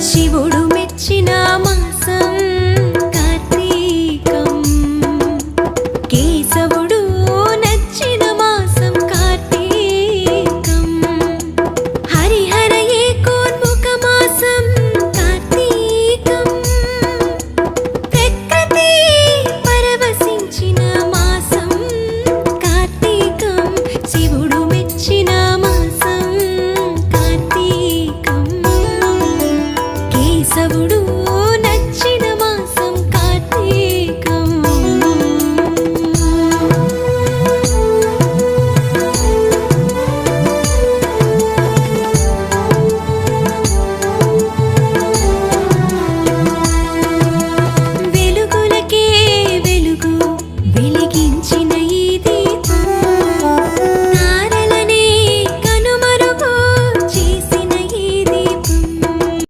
శివుడు మెచ్చిన మాసం కార్తీకం కేశవుడు నచ్చిన మాసం కార్తీకం హరిహర ఏకోన్ముఖ మాసం కార్తీకం ప్రకృతి పరవశించిన మాసం కార్తీకం శివుడు మెచ్చిన మాసం కార్తీకం కేశవుడు నచ్చిన